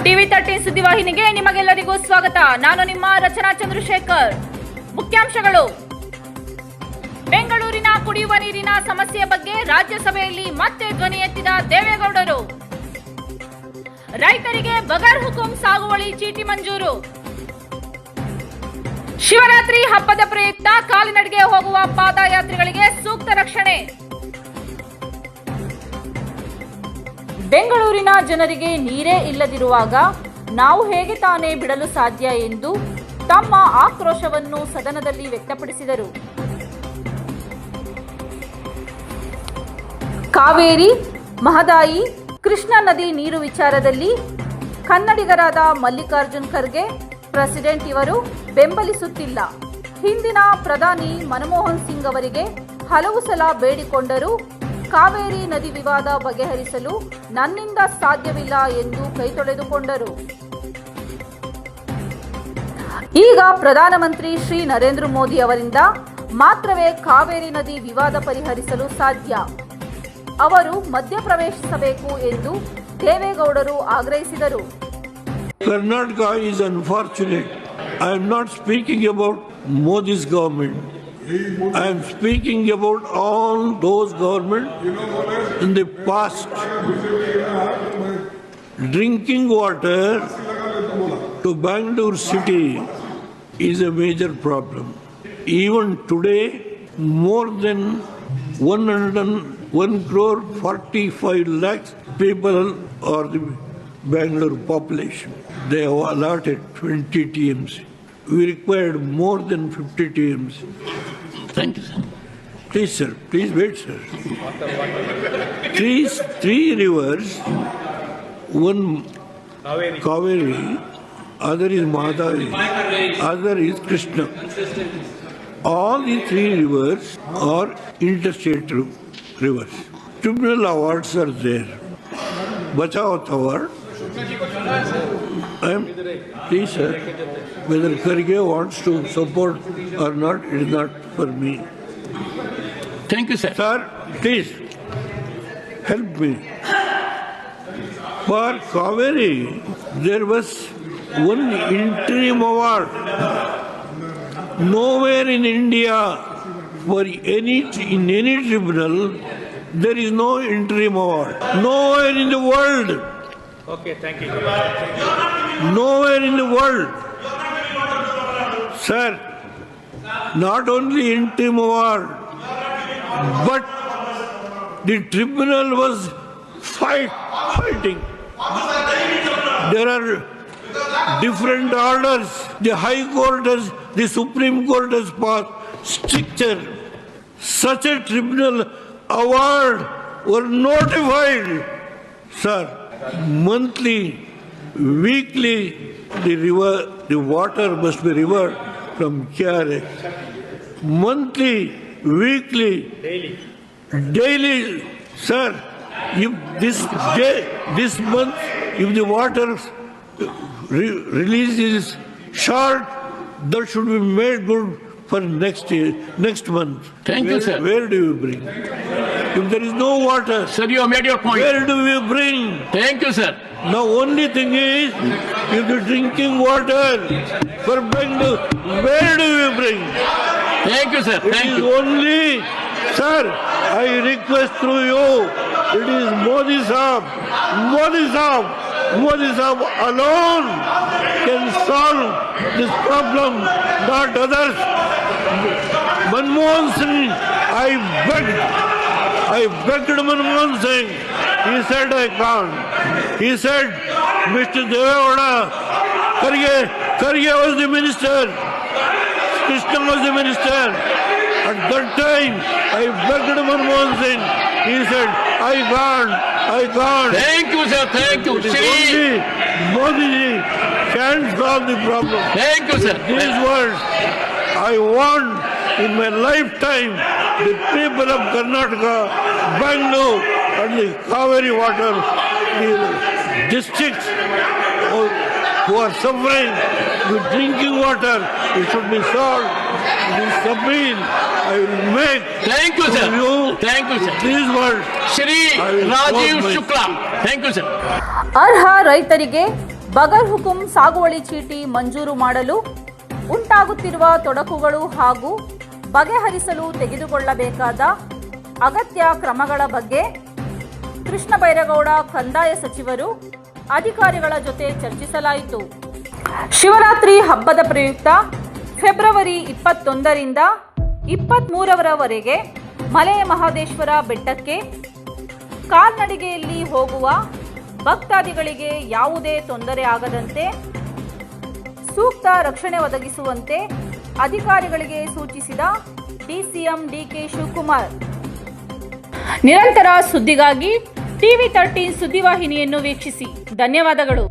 TV 13 ಸುದ್ದಿವಾಹಿನಿಗೆ ನಿಮಗೆಲ್ಲರಿಗೂ ಸ್ವಾಗತ. ನಾನು ನಿಮ್ಮ ರಚನಾ ಚಂದ್ರಶೇಖರ್. ಮುಖ್ಯಾಂಶಗಳು: ಬೆಂಗಳೂರಿನ ಕುಡಿಯುವ ನೀರಿನ ಸಮಸ್ಯೆ ಬಗ್ಗೆ ರಾಜ್ಯಸಭೆಯಲ್ಲಿ ಮತ್ತೆ ಧ್ವನಿ ಎತ್ತಿದ ದೇವೇಗೌಡರು. ರೈತರಿಗೆ ಬಗರ್ ಹುಕುಂ ಸಾಗುವಳಿ ಚೀಟಿ ಮಂಜೂರು. ಶಿವರಾತ್ರಿ ಹಬ್ಬದ ಪ್ರಯುಕ್ತ ಕಾಲಿನಡಿಗೆ ಹೋಗುವ ಪಾದಯಾತ್ರಿಗಳಿಗೆ ಸೂಕ್ತ ರಕ್ಷಣೆ. ಬೆಂಗಳೂರಿನ ಜನರಿಗೆ ನೀರೇ ಇಲ್ಲದಿರುವಾಗ ನಾವು ಹೇಗೆ ತಾನೇ ಬಿಡಲು ಸಾಧ್ಯ ಎಂದು ತಮ್ಮ ಆಕ್ರೋಶವನ್ನು ಸದನದಲ್ಲಿ ವ್ಯಕ್ತಪಡಿಸಿದರು. ಕಾವೇರಿ, ಮಹದಾಯಿ, ಕೃಷ್ಣಾ ನದಿ ನೀರು ವಿಚಾರದಲ್ಲಿ ಕನ್ನಡಿಗರಾದ ಮಲ್ಲಿಕಾರ್ಜುನ್ ಖರ್ಗೆ ಪ್ರೆಸಿಡೆಂಟ್ ಇವರು ಬೆಂಬಲಿಸುತ್ತಿಲ್ಲ. ಹಿಂದಿನ ಪ್ರಧಾನಿ ಮನಮೋಹನ್ ಸಿಂಗ್ ಅವರಿಗೆ ಹಲವು ಸಲ ಬೇಡಿಕೊಂಡರೂ ಕಾವೇರಿ ನದಿ ವಿವಾದ ಬಗೆಹರಿಸಲು ನನ್ನಿಂದ ಸಾಧ್ಯವಿಲ್ಲ ಎಂದು ಕೈತೊಳೆದುಕೊಂಡರು. ಈಗ ಪ್ರಧಾನಮಂತ್ರಿ ಶ್ರೀ ನರೇಂದ್ರ ಮೋದಿ ಅವರಿಂದ ಮಾತ್ರವೇ ಕಾವೇರಿ ನದಿ ವಿವಾದ ಪರಿಹರಿಸಲು ಸಾಧ್ಯ. ಅವರು ಮಧ್ಯಪ್ರವೇಶಿಸಬೇಕು ಎಂದು ದೇವೇಗೌಡರು ಆಗ್ರಹಿಸಿದರು. Karnataka is unfortunate. I am not speaking about Modi's government. I am speaking about all those governments in the past. Drinking water to Bangalore city is a major problem. Even today, more than 101 crore 45 lakhs people are the Bangalore population. They have allotted 20 TMC. We required more than 50 TMC. Thank you, sir. Please, sir. Please wait, sir. Three rivers, one Kaveri, other is Mahadavi, other is Krishna. All the three rivers are interstate rivers. Tribunal awards are there. Bachavat award. Please, sir. Whether Kharge wants to support or not, it is not for me. Thank you, sir. Sir, please help me. For Kaveri, there was one interim award. Nowhere in India, in any tribunal, there is no interim award. Nowhere in the world. Okay, thank you. Nowhere in the world. Sir, not only interim award, but the tribunal was fighting. There are different orders. The High Court has, the Supreme Court has passed stricter. Such a tribunal award were notified. Sir, monthly, weekly, the water must be reversed from KRX. Monthly, weekly, daily. Sir, if this month, if the water release is short, that should be made good for next month. Thank you, sir. Where do you bring? If there is no water, Sir, you have made your point. where do we bring? Thank you, sir. Now only thing is, if the drinking water for Bangalore, where do we bring? Thank you, sir. It Thank is you. only, sir, I request through you, it is Modi Sahab alone can solve this problem, not others. Manmohan Singh, I begged Manmohan Singh. He said, I can't. He said, Mr. Devegowda, Kharge was the minister, Krishna was the minister. At that time, I begged Manmohan Singh. He said, I can't. Thank you, sir. Thank you. It is Shri. only Modi can solve the problem. Thank you, sir. These words, I want in my lifetime, the people of Karnataka, Bangalore, and the Kaveri water, the districts who are suffering with drinking water, it should be solved. This appeal I will make. Thank you, sir. to you Thank you, sir. These words. Shri I will Rajiv close my Shukla. Thank you, sir. ಅರ್ಹ ರೈತರಿಗೆ ಬಗರ್ ಹುಕುಂ ಸಾಗುವಳಿ ಚೀಟಿ ಮಂಜೂರು ಮಾಡಲು ಉಂಟಾಗುತ್ತಿರುವ ತೊಡಕುಗಳು ಹಾಗೂ ಬಗೆಹರಿಸಲು ತೆಗೆದುಕೊಳ್ಳಬೇಕಾದ ಅಗತ್ಯ ಕ್ರಮಗಳ ಬಗ್ಗೆ ಕೃಷ್ಣ ಬೈರೇಗೌಡ ಕಂದಾಯ ಸಚಿವರು ಅಧಿಕಾರಿಗಳ ಜೊತೆ ಚರ್ಚಿಸಲಾಯಿತು. ಶಿವರಾತ್ರಿ ಹಬ್ಬದ ಪ್ರಯುಕ್ತ ಫೆಬ್ರವರಿ 21ರಿಂದ 23ರವರೆಗೆ ಮಲೆ ಮಹದೇಶ್ವರ ಬೆಟ್ಟಕ್ಕೆ ಕಾಲ್ನಡಿಗೆಯಲ್ಲಿ ಹೋಗುವ ಭಕ್ತಾದಿಗಳಿಗೆ ಯಾವುದೇ ತೊಂದರೆ ಆಗದಂತೆ ಸೂಕ್ತ ರಕ್ಷಣೆ ಒದಗಿಸುವಂತೆ ಅಧಿಕಾರಿಗಳಿಗೆ ಸೂಚಿಸಿದ ಡಿಸಿಎಂ ಡಿಕೆ ಶಿವಕುಮಾರ್. ನಿರಂತರ ಸುದ್ದಿಗಾಗಿ ಟಿವಿ 13 ಸುದ್ದಿವಾಹಿನಿಯನ್ನು ವೀಕ್ಷಿಸಿ. ಧನ್ಯವಾದಗಳು.